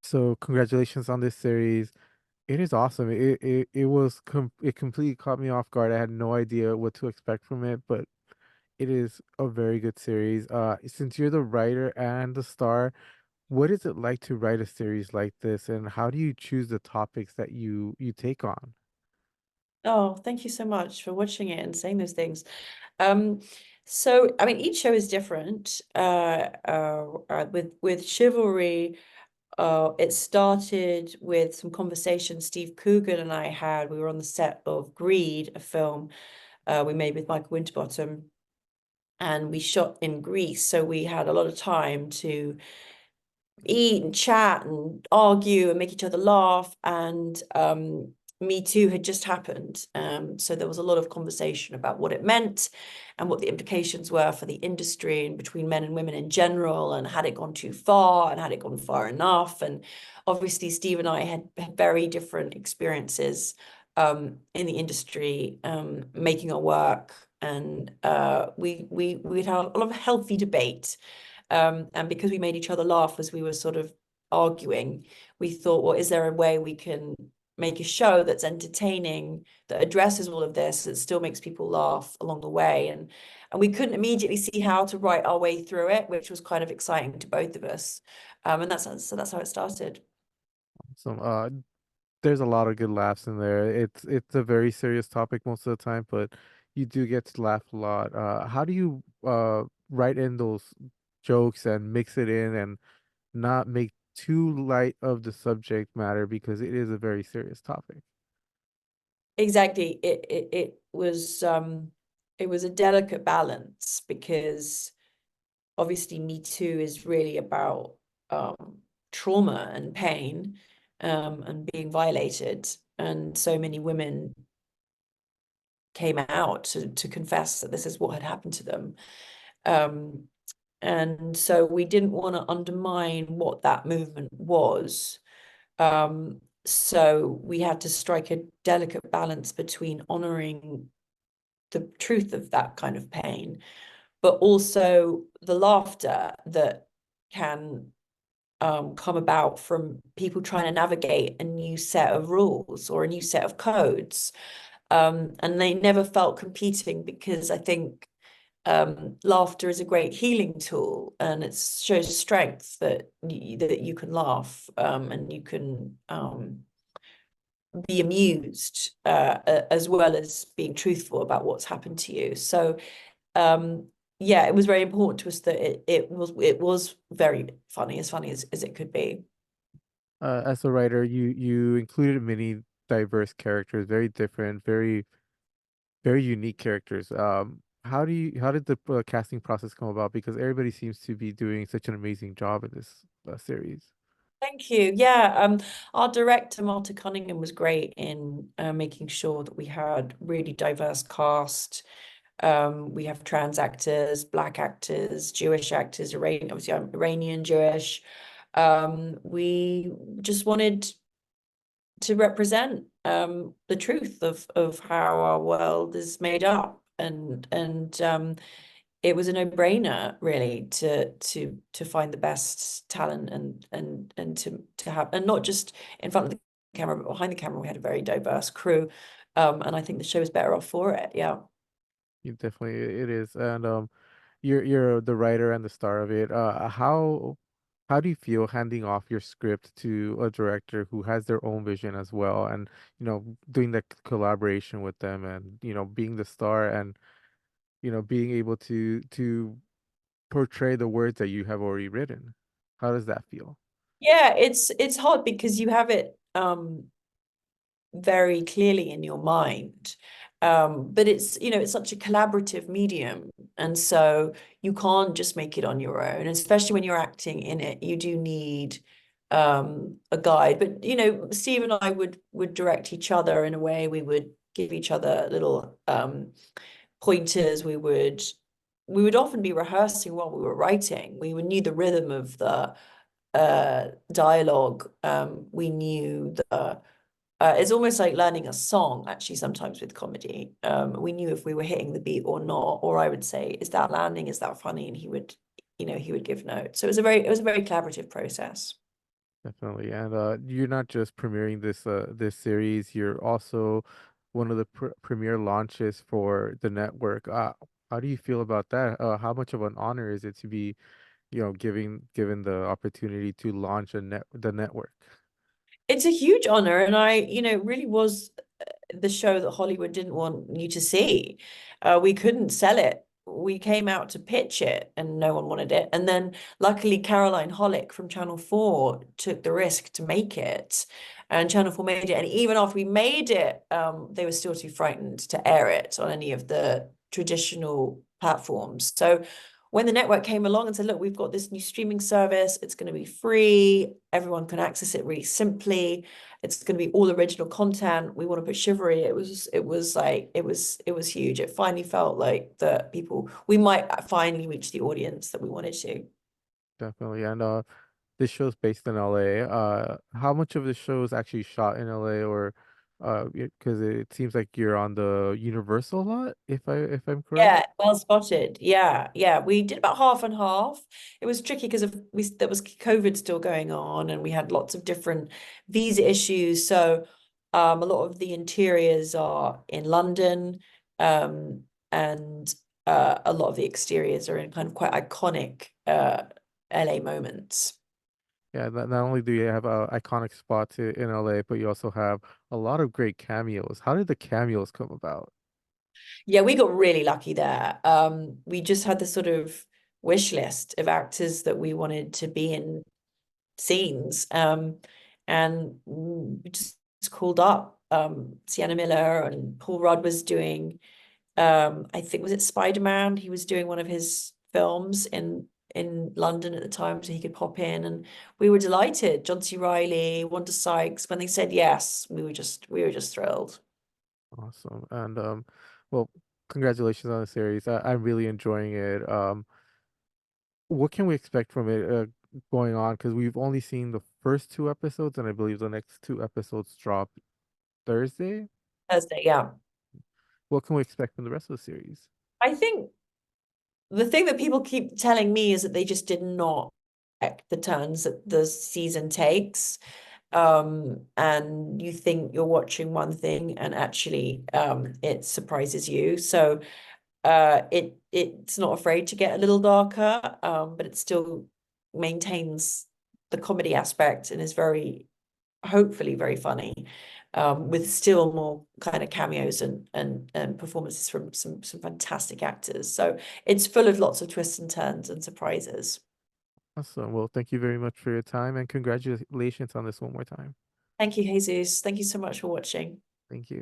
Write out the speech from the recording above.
So congratulations on this series. It is awesome. It completely caught me off guard. I had no idea what to expect from it, but it is a very good series. Since you're the writer and the star, what is it like to write a series like this, and how do you choose the topics that you take on? Oh, thank you so much for watching it and saying those things. Um, so I mean, each show is different. With Chivalry, it started with some conversations Steve Coogan and I had. We were on the set of Greed, a film we made with Michael Winterbottom, and we shot in Greece, so we had a lot of time to eat and chat and argue and make each other laugh. And Me Too had just happened. So there was a lot of conversation about what it meant and what the implications were for the industry and between men and women in general, and had it gone too far and had it gone far enough. And obviously, Steve and I had very different experiences in the industry, making our work. And we'd had a lot of healthy debate, and because we made each other laugh as we were sort of arguing, we thought, well, is there a way we can make a show that's entertaining, that addresses all of this, that still makes people laugh along the way? And we couldn't immediately see how to write our way through it, which was kind of exciting to both of us. And that's how it started. So, there's a lot of good laughs in there. It's a very serious topic most of the time, but you do get to laugh a lot. How do you write in those jokes and mix it in and not make too light of the subject matter because it is a very serious topic? Exactly. It was a delicate balance, because obviously Me Too is really about trauma and pain, and being violated. And so many women came out to confess that this is what had happened to them. Um, and so we didn't want to undermine what that movement was. So we had to strike a delicate balance between honoring the truth of that kind of pain, but also the laughter that can come about from people trying to navigate a new set of rules or a new set of codes. And they never felt competing, because I think laughter is a great healing tool, and it shows strength that you can laugh, and you can be amused, as well as being truthful about what's happened to you. So um, yeah, it was very important to us that it was very funny as it could be. As a writer, you included many diverse characters, very different, very unique characters. How did the casting process come about? Because everybody seems to be doing such an amazing job in this series. Thank you. Yeah, our director Marta Cunningham was great in making sure that we had really diverse cast. We have trans actors, black actors, Jewish actors, Iranian, obviously I'm Iranian Jewish. We just wanted to represent the truth of how our world is made up, and it was a no-brainer really to find the best talent, and to have, and not just in front of the camera but behind the camera. We had a very diverse crew, and I think the show is better off for it. Yeah. You definitely it is, and you're the writer and the star of it. How do you feel handing off your script to a director who has their own vision as well, and doing that collaboration with them, and being the star, and being able to portray the words that you have already written? How does that feel? Yeah, it's hard because you have it very clearly in your mind. But it's such a collaborative medium. And so you can't just make it on your own, especially when you're acting in it. You do need a guide. But Steve and I would direct each other in a way. We would give each other little pointers. We would often be rehearsing while we were writing. We would knew the rhythm of the dialogue. We knew the it's almost like learning a song, actually, sometimes with comedy. We knew if we were hitting the beat or not, or I would say, is that landing? Is that funny? And he would give notes. So it was a very collaborative process. Definitely. And you're not just premiering this series, you're also one of the premiere launches for the network. How do you feel about that? How much of an honor is it to be, given the opportunity to launch the network? It's a huge honor, and it really was the show that Hollywood didn't want you to see. We couldn't sell it. We came out to pitch it and no one wanted it. And then luckily Caroline Hollick from Channel 4 took the risk to make it. And Channel 4 made it. And even after we made it, they were still too frightened to air it on any of the traditional platforms. So when the network came along and said, look, we've got this new streaming service, it's going to be free, everyone can access it really simply, it's going to be all original content, we want to put Chivalry, it was huge. It finally felt like that we might finally reach the audience that we wanted to. Definitely. And this show's based in LA. How much of the show is actually shot in LA, or because it seems like you're on the Universal lot, if I'm correct? Yeah, well spotted. Yeah, yeah. We did about half and half. It was tricky because there was COVID still going on, and we had lots of different visa issues. So, a lot of the interiors are in London, and a lot of the exteriors are in kind of quite iconic LA moments. Yeah, not only do you have iconic spots in LA, but you also have a lot of great cameos. How did the cameos come about? Yeah, we got really lucky there. We just had this sort of wish list of actors that we wanted to be in scenes. And we just called up Sienna Miller, and Paul Rudd was doing I think was it Spider-Man? He was doing one of his films in London at the time, so he could pop in, and we were delighted. John C. Reilly, Wanda Sykes, when they said yes, we were just thrilled. Awesome. And well, congratulations on the series. I'm really enjoying it. What can we expect from it going on? Because we've only seen the first two episodes, and I believe the next two episodes drop Thursday. Thursday, yeah. What can we expect from the rest of the series? I think the thing that people keep telling me is that they just did not expect the turns that the season takes. And you think you're watching one thing and actually it surprises you. So it's not afraid to get a little darker, but it still maintains the comedy aspect and is very, hopefully very funny, with still more kind of cameos and performances from some fantastic actors. So it's full of lots of twists and turns and surprises. Awesome. Well, thank you very much for your time, and congratulations on this one more time. Thank you, Jesus. Thank you so much for watching. Thank you.